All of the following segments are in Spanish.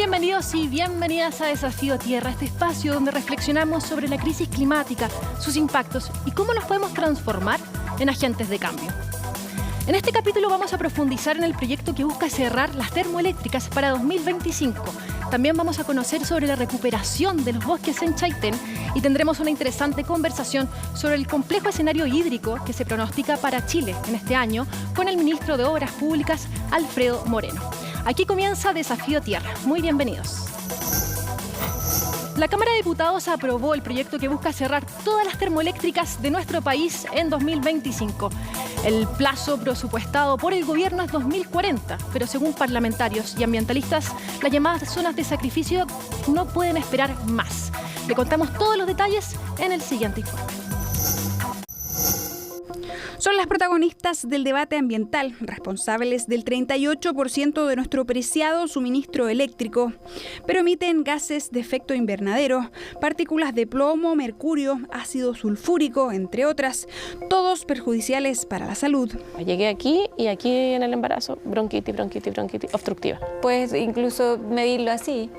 Bienvenidos y bienvenidas a Desafío Tierra, este espacio donde reflexionamos sobre la crisis climática, sus impactos y cómo nos podemos transformar en agentes de cambio. En este capítulo vamos a profundizar en el proyecto que busca cerrar las termoeléctricas para 2025. También vamos a conocer sobre la recuperación de los bosques en Chaitén y tendremos una interesante conversación sobre el complejo escenario hídrico que se pronostica para Chile en este año con el ministro de Obras Públicas, Alfredo Moreno. Aquí comienza Desafío Tierra. Muy bienvenidos. La Cámara de Diputados aprobó el proyecto que busca cerrar todas las termoeléctricas de nuestro país en 2025. El plazo presupuestado por el gobierno es 2040, pero según parlamentarios y ambientalistas, las llamadas zonas de sacrificio no pueden esperar más. Le contamos todos los detalles en el siguiente informe. Son las protagonistas del debate ambiental, responsables del 38% de nuestro preciado suministro eléctrico, pero emiten gases de efecto invernadero, partículas de plomo, mercurio, ácido sulfúrico, entre otras, todos perjudiciales para la salud. Llegué aquí y aquí en el embarazo, bronquitis obstructiva. Puedes incluso medirlo así,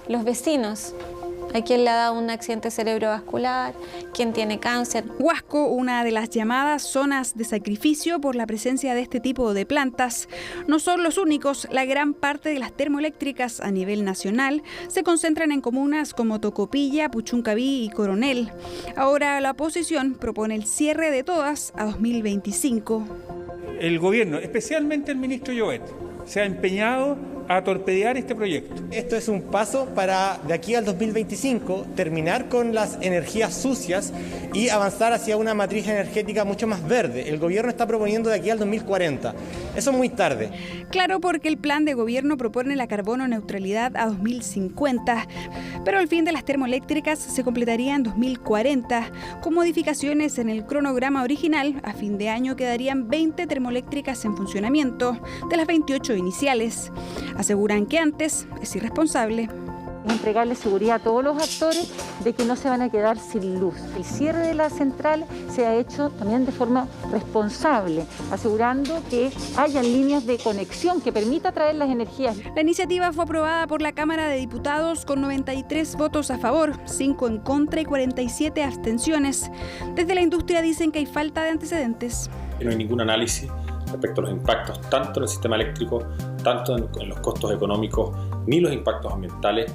los vecinos. ¿A quién le ha dado un accidente cerebrovascular? ¿Quién tiene cáncer? Huasco, una de las llamadas zonas de sacrificio por la presencia de este tipo de plantas. No son los únicos. La gran parte de las termoeléctricas a nivel nacional se concentran en comunas como Tocopilla, Puchuncaví y Coronel. Ahora la oposición propone el cierre de todas a 2025. El gobierno, especialmente el ministro Llobet, se ha empeñado a torpedear este proyecto. Esto es un paso para, de aquí al 2025, terminar con las energías sucias y avanzar hacia una matriz energética mucho más verde. El gobierno está proponiendo de aquí al 2040. Eso es muy tarde. Claro, porque el plan de gobierno propone la carbono neutralidad a 2050, pero el fin de las termoeléctricas se completaría en 2040. Con modificaciones en el cronograma original, a fin de año quedarían 20 termoeléctricas en funcionamiento, de las 28 iniciales. Aseguran que antes es irresponsable. Entregarle seguridad a todos los actores de que no se van a quedar sin luz. El cierre de la central se ha hecho también de forma responsable, asegurando que haya líneas de conexión que permita traer las energías. La iniciativa fue aprobada por la Cámara de Diputados con 93 votos a favor, 5 en contra y 47 abstenciones. Desde la industria dicen que hay falta de antecedentes. No hay ningún análisis respecto a los impactos tanto en el sistema eléctrico, tanto en los costos económicos, ni los impactos ambientales.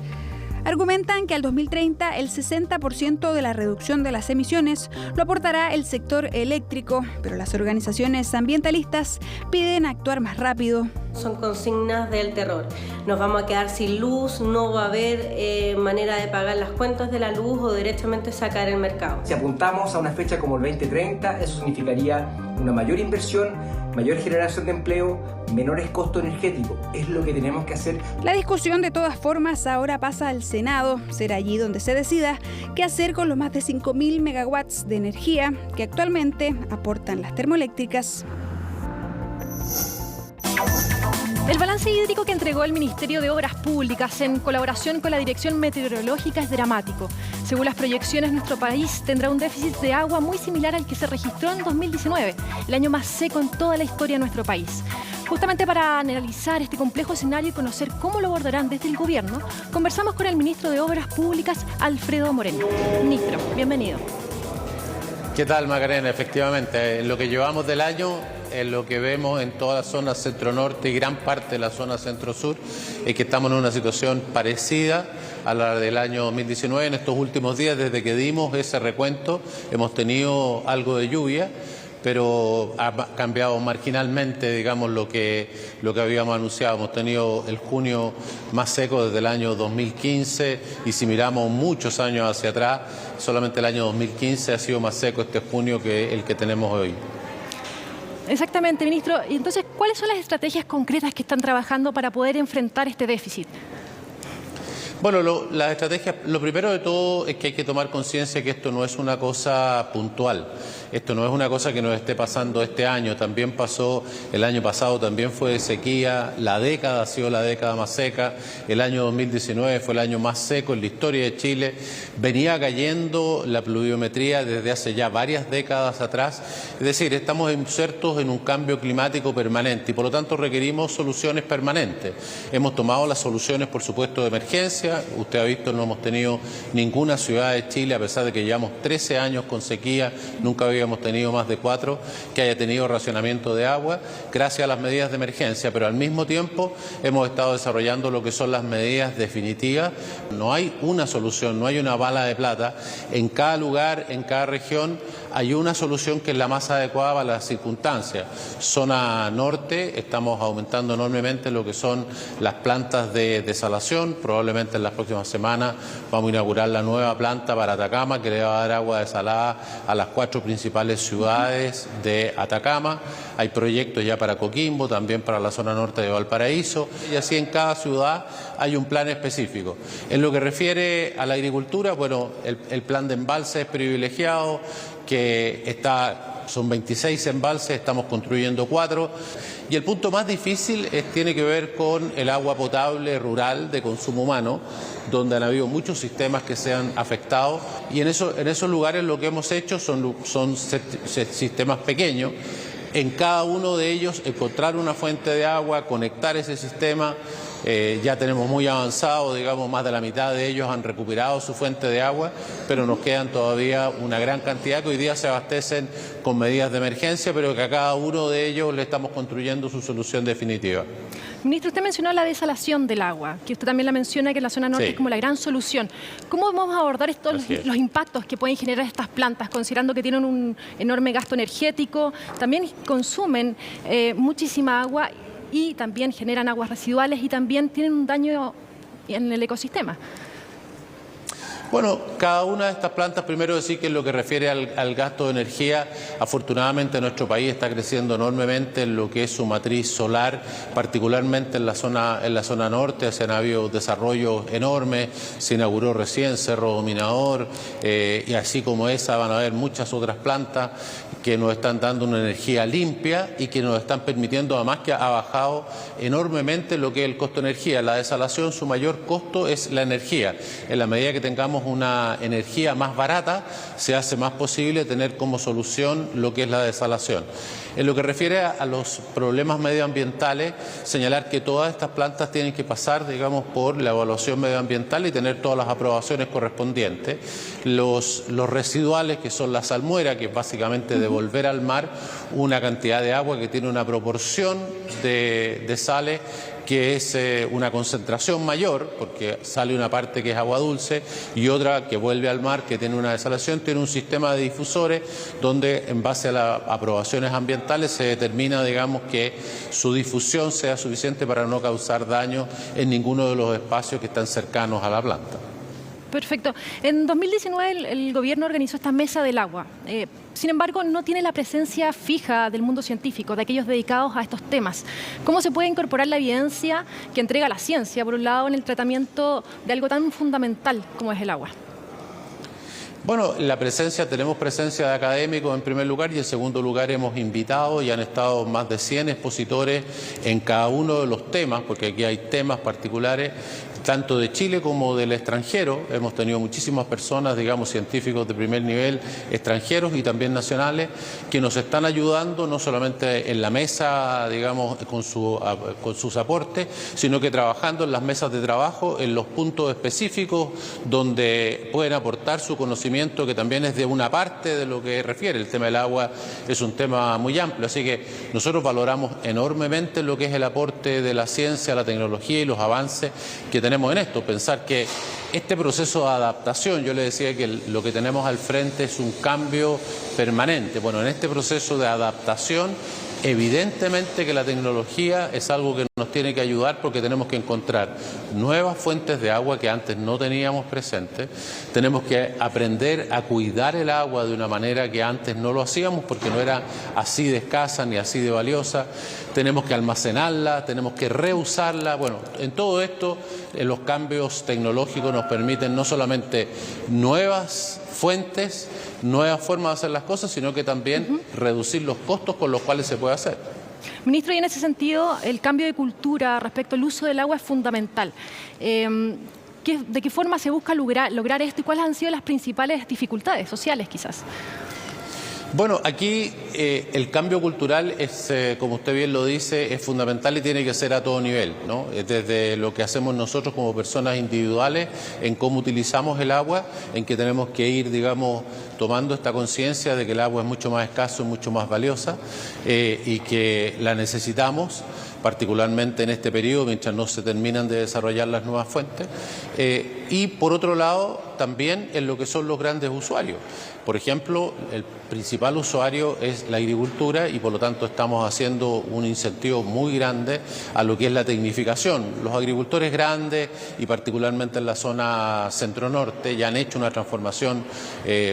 Argumentan que al 2030 el 60% de la reducción de las emisiones lo aportará el sector eléctrico, pero las organizaciones ambientalistas piden actuar más rápido. Son consignas del terror. Nos vamos a quedar sin luz, no va a haber manera de pagar las cuentas de la luz o derechamente sacar el mercado. Si apuntamos a una fecha como el 2030, eso significaría una mayor inversión, mayor generación de empleo, menores costos energéticos. Es lo que tenemos que hacer. La discusión, de todas formas, ahora pasa al Senado. Será allí donde se decida qué hacer con los más de 5.000 megawatts de energía que actualmente aportan las termoeléctricas. El balance hídrico que entregó el Ministerio de Obras Públicas en colaboración con la Dirección Meteorológica es dramático. Según las proyecciones, nuestro país tendrá un déficit de agua muy similar al que se registró en 2019, el año más seco en toda la historia de nuestro país. Justamente para analizar este complejo escenario y conocer cómo lo abordarán desde el gobierno, conversamos con el ministro de Obras Públicas, Alfredo Moreno. Ministro, bienvenido. ¿Qué tal, Macarena? Efectivamente, en lo que llevamos del año, en lo que vemos en toda la zona centro-norte y gran parte de la zona centro-sur, es que estamos en una situación parecida a la del año 2019. En estos últimos días, desde que dimos ese recuento, hemos tenido algo de lluvia, pero ha cambiado marginalmente, digamos, lo que habíamos anunciado. Hemos tenido el junio más seco desde el año 2015 y si miramos muchos años hacia atrás, solamente el año 2015 ha sido más seco este junio que el que tenemos hoy. Exactamente, ministro. Y entonces, ¿cuáles son las estrategias concretas que están trabajando para poder enfrentar este déficit? Bueno, las estrategias, lo primero de todo es que hay que tomar conciencia que esto no es una cosa puntual. Esto no es una cosa que nos esté pasando este año, también pasó el año pasado, también fue de sequía, la década ha sido la década más seca, el año 2019 fue el año más seco en la historia de Chile, venía cayendo la pluviometría desde hace ya varias décadas atrás, es decir, estamos insertos en un cambio climático permanente y por lo tanto requerimos soluciones permanentes. Hemos tomado las soluciones, por supuesto, de emergencia, usted ha visto, no hemos tenido ninguna ciudad de Chile, a pesar de que llevamos 13 años con sequía, nunca habíamos tenido más de 4, que haya tenido racionamiento de agua, gracias a las medidas de emergencia, pero al mismo tiempo hemos estado desarrollando lo que son las medidas definitivas. No hay una solución, no hay una bala de plata. En cada lugar, en cada región, hay una solución que es la más adecuada para las circunstancias. Zona norte, estamos aumentando enormemente lo que son las plantas de desalación. Probablemente en las próximas semanas vamos a inaugurar la nueva planta para Atacama, que le va a dar agua desalada a las 4 principales ciudades de Atacama. Hay proyectos ya para Coquimbo, también para la zona norte de Valparaíso, y así en cada ciudad hay un plan específico. En lo que refiere a la agricultura, bueno, el plan de embalse es privilegiado, son 26 embalses, estamos construyendo 4. Y el punto más difícil tiene que ver con el agua potable rural de consumo humano, donde han habido muchos sistemas que se han afectado. Y en esos lugares lo que hemos hecho son sistemas pequeños. En cada uno de ellos encontrar una fuente de agua, conectar ese sistema. Ya tenemos muy avanzado, digamos, más de la mitad de ellos han recuperado su fuente de agua, pero nos quedan todavía una gran cantidad que hoy día se abastecen con medidas de emergencia, pero que a cada uno de ellos le estamos construyendo su solución definitiva. Ministro, usted mencionó la desalación del agua, que usted también la menciona que la zona norte es como la gran solución. ¿Cómo vamos a abordar los impactos que pueden generar estas plantas, considerando que tienen un enorme gasto energético, también consumen muchísima agua y también generan aguas residuales y también tienen un daño en el ecosistema? Bueno, cada una de estas plantas, primero decir que en lo que refiere al gasto de energía, afortunadamente nuestro país está creciendo enormemente en lo que es su matriz solar, particularmente en la zona norte, se han habido desarrollos enormes, se inauguró recién Cerro Dominador, y así como esa van a haber muchas otras plantas que nos están dando una energía limpia y que nos están permitiendo, además que ha bajado enormemente lo que es el costo de energía. La desalación, su mayor costo es la energía. En la medida que tengamos una energía más barata, se hace más posible tener como solución lo que es la desalación. En lo que refiere a los problemas medioambientales, señalar que todas estas plantas tienen que pasar, digamos, por la evaluación medioambiental y tener todas las aprobaciones correspondientes. Los residuales, que son la salmuera, que es básicamente devolver al mar una cantidad de agua que tiene una proporción de sales que es una concentración mayor, porque sale una parte que es agua dulce y otra que vuelve al mar, que tiene una desalación, tiene un sistema de difusores donde en base a las aprobaciones ambientales se determina, digamos, que su difusión sea suficiente para no causar daño en ninguno de los espacios que están cercanos a la planta. Perfecto. En 2019 el gobierno organizó esta mesa del agua. Sin embargo, no tiene la presencia fija del mundo científico, de aquellos dedicados a estos temas. ¿Cómo se puede incorporar la evidencia que entrega la ciencia, por un lado, en el tratamiento de algo tan fundamental como es el agua? Bueno, tenemos presencia de académicos en primer lugar y en segundo lugar hemos invitado y han estado más de 100 expositores en cada uno de los temas, porque aquí hay temas particulares tanto de Chile como del extranjero. Hemos tenido muchísimas personas, digamos, científicos de primer nivel, extranjeros y también nacionales, que nos están ayudando no solamente en la mesa, digamos, con sus aportes, sino que trabajando en las mesas de trabajo, en los puntos específicos donde pueden aportar su conocimiento, que también es de una parte de lo que refiere. El tema del agua es un tema muy amplio, así que nosotros valoramos enormemente lo que es el aporte de la ciencia, la tecnología y los avances que tenemos en esto. Pensar que este proceso de adaptación, yo le decía que lo que tenemos al frente es un cambio permanente. Bueno, en este proceso de adaptación, evidentemente que la tecnología es algo que nos nos tiene que ayudar porque tenemos que encontrar nuevas fuentes de agua que antes no teníamos presentes. Tenemos que aprender a cuidar el agua de una manera que antes no lo hacíamos porque no era así de escasa ni así de valiosa. Tenemos que almacenarla, tenemos que reusarla. Bueno, en todo esto los cambios tecnológicos nos permiten no solamente nuevas fuentes, nuevas formas de hacer las cosas, sino que también reducir los costos con los cuales se puede hacer. Ministro, y en ese sentido, el cambio de cultura respecto al uso del agua es fundamental. ¿De qué forma se busca lograr esto y cuáles han sido las principales dificultades sociales, quizás? Bueno, aquí el cambio cultural es, como usted bien lo dice, es fundamental y tiene que ser a todo nivel, ¿no? Desde lo que hacemos nosotros como personas individuales, en cómo utilizamos el agua, en que tenemos que ir, digamos, tomando esta conciencia de que el agua es mucho más escaso y mucho más valiosa y que la necesitamos, particularmente en este periodo, mientras no se terminan de desarrollar las nuevas fuentes. Y por otro lado, también en lo que son los grandes usuarios. Por ejemplo, el principal usuario es la agricultura y por lo tanto estamos haciendo un incentivo muy grande a lo que es la tecnificación. Los agricultores grandes y particularmente en la zona centro-norte ya han hecho una transformación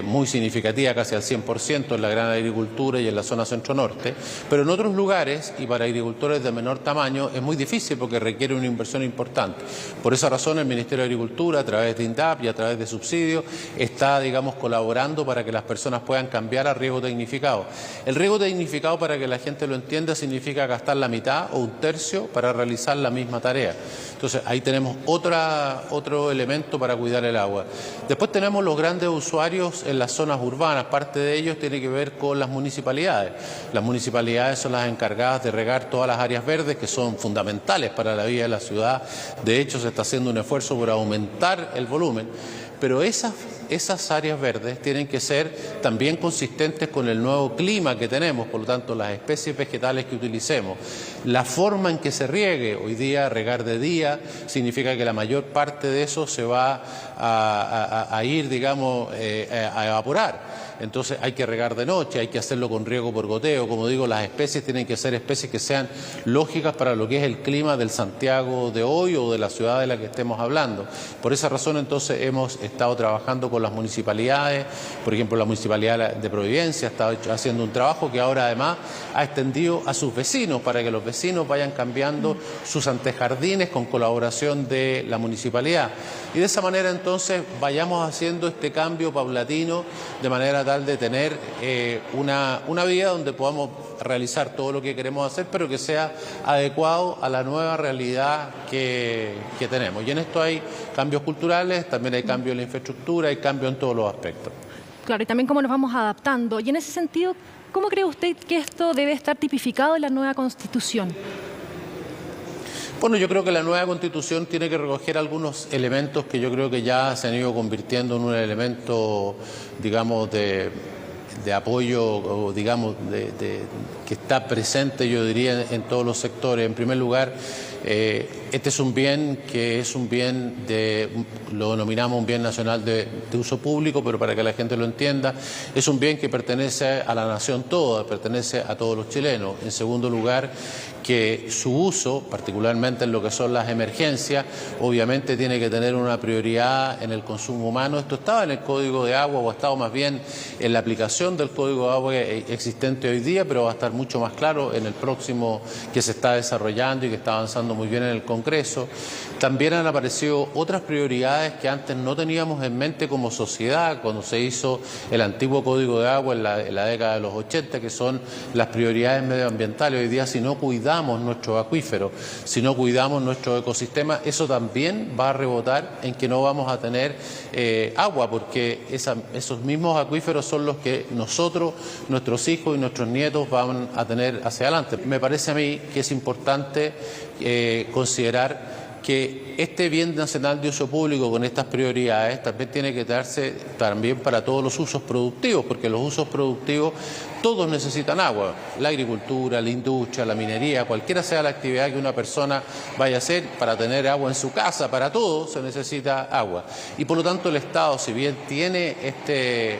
muy significativa, casi al 100% en la gran agricultura y en la zona centro-norte, pero en otros lugares y para agricultores de menor tamaño es muy difícil porque requiere una inversión importante. Por esa razón el Ministerio de Agricultura, a través de INDAP y a través de subsidios, está, digamos, colaborando para que las personas puedan cambiar a riego tecnificado. El riego tecnificado, para que la gente lo entienda, significa gastar la mitad o un tercio para realizar la misma tarea. Entonces, ahí tenemos otro elemento para cuidar el agua. Después tenemos los grandes usuarios en las zonas urbanas. Parte de ellos tiene que ver con las municipalidades. Las municipalidades son las encargadas de regar todas las áreas verdes que son fundamentales para la vida de la ciudad. De hecho, se está haciendo un esfuerzo por aumentar el volumen. Pero esas áreas verdes tienen que ser también consistentes con el nuevo clima que tenemos, por lo tanto las especies vegetales que utilicemos. La forma en que se riegue, hoy día regar de día, significa que la mayor parte de eso se va a ir, digamos, a evaporar. Entonces hay que regar de noche, hay que hacerlo con riego por goteo. Como digo, las especies tienen que ser especies que sean lógicas para lo que es el clima del Santiago de hoy o de la ciudad de la que estemos hablando. Por esa razón, entonces, hemos estado trabajando con las municipalidades. Por ejemplo, la Municipalidad de Providencia ha estado haciendo un trabajo que ahora además ha extendido a sus vecinos para que los vecinos vayan cambiando sus antejardines con colaboración de la municipalidad. Y de esa manera, entonces, vayamos haciendo este cambio paulatino de manera tal de tener una vida donde podamos realizar todo lo que queremos hacer, pero que sea adecuado a la nueva realidad que tenemos. Y en esto hay cambios culturales, también hay cambios en la infraestructura, hay cambios en todos los aspectos. Claro, y también cómo nos vamos adaptando. Y en ese sentido, ¿cómo cree usted que esto debe estar tipificado en la nueva Constitución? Bueno, yo creo que la nueva Constitución tiene que recoger algunos elementos que yo creo que ya se han ido convirtiendo en un elemento, digamos, de apoyo, o digamos, que está presente, yo diría, en todos los sectores. En primer lugar, este es un bien que es un bien lo denominamos un bien nacional de uso público, pero para que la gente lo entienda, es un bien que pertenece a la nación toda, pertenece a todos los chilenos. En segundo lugar, que su uso, particularmente en lo que son las emergencias, obviamente tiene que tener una prioridad en el consumo humano. Esto estaba en el Código de Agua, o ha estado más bien en la aplicación del Código de Agua existente hoy día, pero va a estar mucho más claro en el próximo que se está desarrollando y que está avanzando muy bien en el Congreso. También han aparecido otras prioridades que antes no teníamos en mente como sociedad cuando se hizo el antiguo Código de Agua en la década de los 80, que son las prioridades medioambientales. Hoy día, si no cuidamos nuestros acuíferos, si no cuidamos nuestro ecosistema, eso también va a rebotar en que no vamos a tener agua, porque esos mismos acuíferos son los que nosotros, nuestros hijos y nuestros nietos van a tener hacia adelante. Me parece a mí que es importante considerar que este bien nacional de uso público con estas prioridades también tiene que darse también para todos los usos productivos, porque los usos productivos todos necesitan agua, la agricultura, la industria, la minería, cualquiera sea la actividad que una persona vaya a hacer, para tener agua en su casa, para todo se necesita agua. Y por lo tanto el Estado, si bien tiene este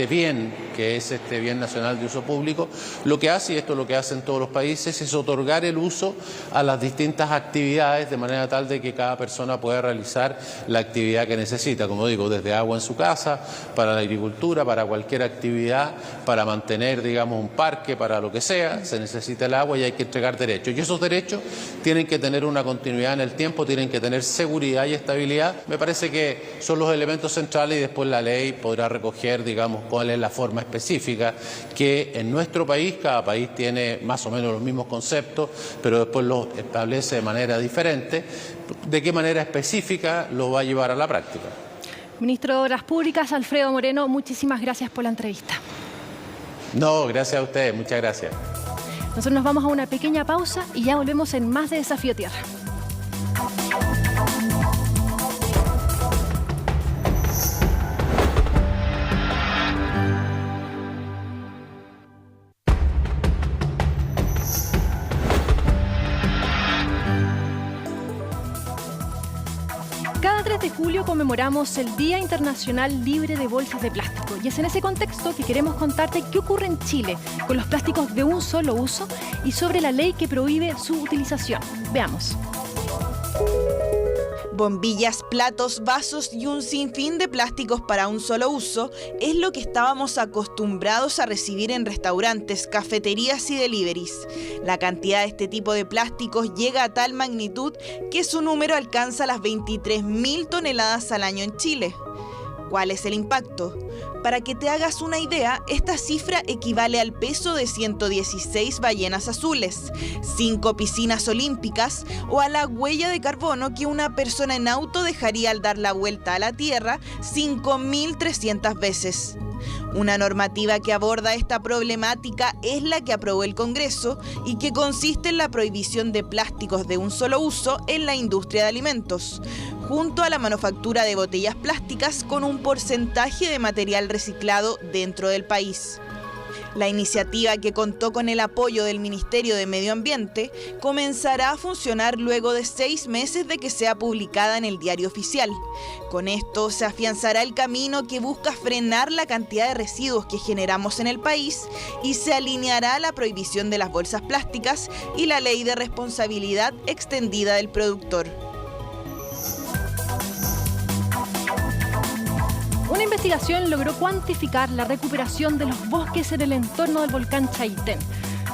bien, que es este bien nacional de uso público, lo que hace, y esto es lo que hacen todos los países, es otorgar el uso a las distintas actividades de manera tal de que cada persona pueda realizar la actividad que necesita, como digo, desde agua en su casa, para la agricultura, para cualquier actividad, para mantener, digamos, un parque, para lo que sea, se necesita el agua y hay que entregar derechos. Y esos derechos tienen que tener una continuidad en el tiempo, tienen que tener seguridad y estabilidad. Me parece que son los elementos centrales y después la ley podrá recoger, digamos, cuál es la forma específica que en nuestro país, cada país tiene más o menos los mismos conceptos, pero después los establece de manera diferente, de qué manera específica lo va a llevar a la práctica. Ministro de Obras Públicas, Alfredo Moreno, muchísimas gracias por la entrevista. No, gracias a ustedes, muchas gracias. Nosotros nos vamos a una pequeña pausa y ya volvemos en más de Desafío Tierra. Cada 3 de julio conmemoramos el Día Internacional Libre de Bolsas de Plástico y es en ese contexto que queremos contarte qué ocurre en Chile con los plásticos de un solo uso y sobre la ley que prohíbe su utilización. Veamos. Bombillas, platos, vasos y un sinfín de plásticos para un solo uso es lo que estábamos acostumbrados a recibir en restaurantes, cafeterías y deliveries. La cantidad de este tipo de plásticos llega a tal magnitud que su número alcanza las 23.000 toneladas al año en Chile. ¿Cuál es el impacto? Para que te hagas una idea, esta cifra equivale al peso de 116 ballenas azules, 5 piscinas olímpicas o a la huella de carbono que una persona en auto dejaría al dar la vuelta a la Tierra 5.300 veces. Una normativa que aborda esta problemática es la que aprobó el Congreso y que consiste en la prohibición de plásticos de un solo uso en la industria de alimentos, junto a la manufactura de botellas plásticas con un porcentaje de material reciclado dentro del país. La iniciativa, que contó con el apoyo del Ministerio de Medio Ambiente, comenzará a funcionar luego de 6 meses de que sea publicada en el Diario Oficial. Con esto se afianzará el camino que busca frenar la cantidad de residuos que generamos en el país y se alineará la prohibición de las bolsas plásticas y la ley de responsabilidad extendida del productor. Una investigación logró cuantificar la recuperación de los bosques en el entorno del volcán Chaitén.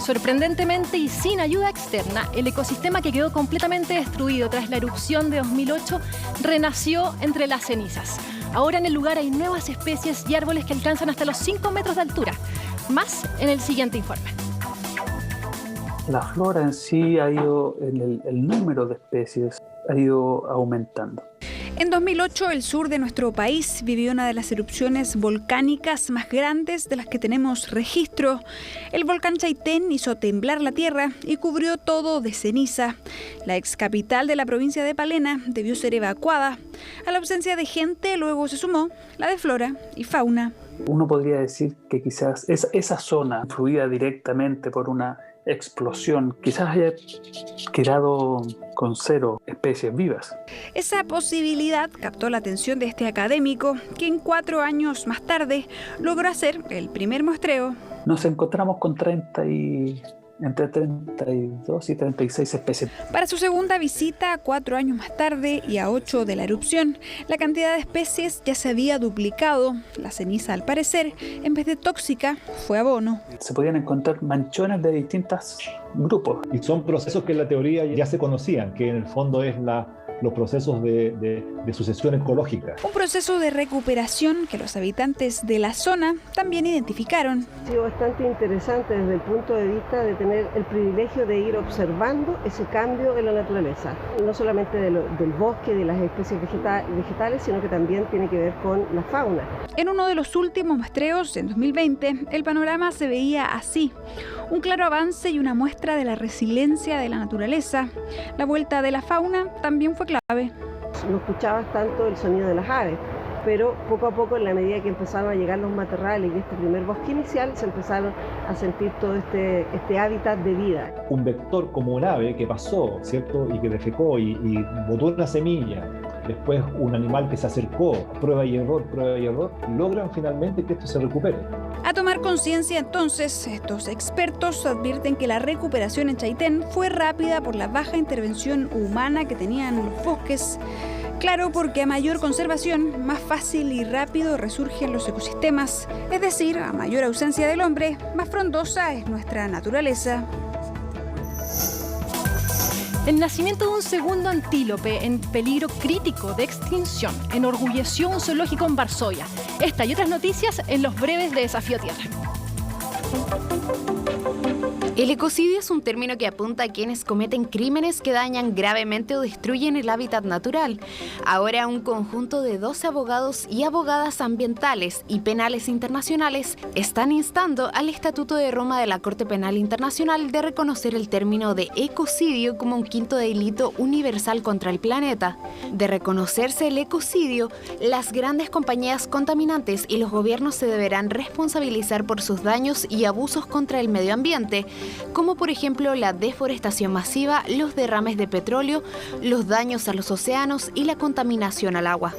Sorprendentemente y sin ayuda externa, el ecosistema que quedó completamente destruido tras la erupción de 2008 renació entre las cenizas. Ahora en el lugar hay nuevas especies y árboles que alcanzan hasta los 5 metros de altura. Más en el siguiente informe. La flora en sí ha ido, el número de especies ha ido aumentando. En 2008, el sur de nuestro país vivió una de las erupciones volcánicas más grandes de las que tenemos registro. El volcán Chaitén hizo temblar la tierra y cubrió todo de ceniza. La ex capital de la provincia de Palena debió ser evacuada. A la ausencia de gente luego se sumó la de flora y fauna. Uno podría decir que quizás esa zona, influida directamente por una explosión, quizás haya quedado con 0 especies vivas. Esa posibilidad captó la atención de este académico, que en 4 años más tarde logró hacer el primer muestreo. Nos encontramos con entre 32 y 36 especies. Para su segunda visita, 4 años más tarde y a 8 de la erupción, la cantidad de especies ya se había duplicado. La ceniza, al parecer, en vez de tóxica, fue abono. Se podían encontrar manchones de distintos grupos. Y son procesos que en la teoría ya se conocían, que en el fondo es los procesos de sucesión ecológica. Un proceso de recuperación que los habitantes de la zona también identificaron. Ha sido bastante interesante desde el punto de vista de tener el privilegio de ir observando ese cambio en la naturaleza. No solamente del bosque, de las especies vegetales, sino que también tiene que ver con la fauna. En uno de los últimos muestreos, en 2020, el panorama se veía así. Un claro avance y una muestra de la resiliencia de la naturaleza. La vuelta de la fauna también fue clave. No escuchabas tanto el sonido de las aves. pero poco a poco, en la medida que empezaron a llegar los matorrales y este primer bosque inicial, se empezaron a sentir todo este hábitat de vida. Un vector como un ave que pasó, ¿cierto? Y que defecó y botó una semilla, después un animal que se acercó, prueba y error, logran finalmente que esto se recupere. A tomar conciencia entonces, estos expertos advierten que la recuperación en Chaitén fue rápida por la baja intervención humana que tenían los bosques. Claro, porque a mayor conservación, más fácil y rápido resurgen los ecosistemas. Es decir, a mayor ausencia del hombre, más frondosa es nuestra naturaleza. El nacimiento de un segundo antílope en peligro crítico de extinción enorgulleció un zoológico en Varsovia. Esta y otras noticias en los breves de Desafío Tierra. El ecocidio es un término que apunta a quienes cometen crímenes que dañan gravemente o destruyen el hábitat natural. Ahora, un conjunto de 12 abogados y abogadas ambientales y penales internacionales están instando al Estatuto de Roma de la Corte Penal Internacional de reconocer el término de ecocidio como un quinto delito universal contra el planeta. De reconocerse el ecocidio, las grandes compañías contaminantes y los gobiernos se deberán responsabilizar por sus daños y abusos contra el medio ambiente, como por ejemplo la deforestación masiva, los derrames de petróleo, los daños a los océanos y la contaminación al agua.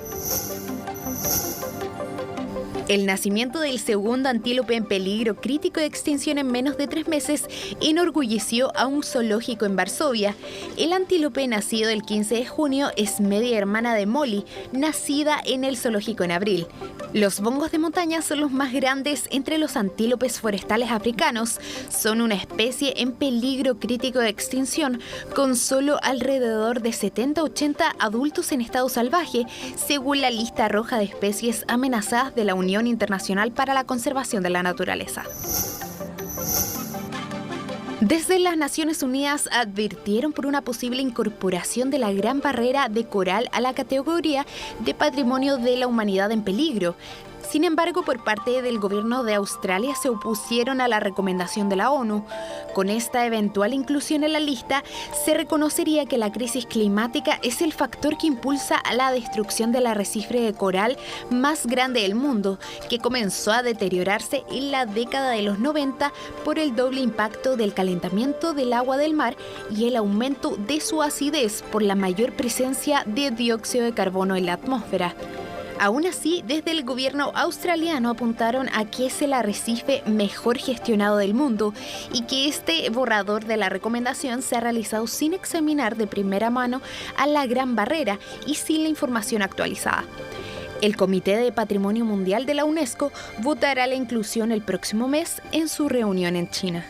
El nacimiento del segundo antílope en peligro crítico de extinción en menos de 3 meses enorgulleció a un zoológico en Varsovia. El antílope nacido el 15 de junio es media hermana de Molly, nacida en el zoológico en abril. Los bongos de montaña son los más grandes entre los antílopes forestales africanos. Son una especie en peligro crítico de extinción, con solo alrededor de 70-80 adultos en estado salvaje, según la lista roja de especies amenazadas de la Unión Internacional para la Conservación de la Naturaleza. Desde las Naciones Unidas advirtieron por una posible incorporación de la Gran Barrera de Coral a la categoría de Patrimonio de la Humanidad en Peligro. Sin embargo, por parte del gobierno de Australia se opusieron a la recomendación de la ONU. Con esta eventual inclusión en la lista, se reconocería que la crisis climática es el factor que impulsa a la destrucción del arrecife de coral más grande del mundo, que comenzó a deteriorarse en la década de los 90 por el doble impacto del calentamiento del agua del mar y el aumento de su acidez por la mayor presencia de dióxido de carbono en la atmósfera. Aún así, desde el gobierno australiano apuntaron a que es el arrecife mejor gestionado del mundo y que este borrador de la recomendación se ha realizado sin examinar de primera mano a la Gran Barrera y sin la información actualizada. El Comité de Patrimonio Mundial de la UNESCO votará la inclusión el próximo mes en su reunión en China.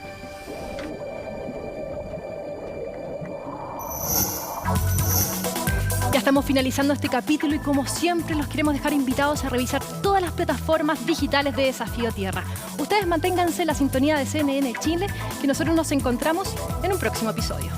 Ya estamos finalizando este capítulo y como siempre los queremos dejar invitados a revisar todas las plataformas digitales de Desafío Tierra. Ustedes manténganse en la sintonía de CNN Chile, que nosotros nos encontramos en un próximo episodio.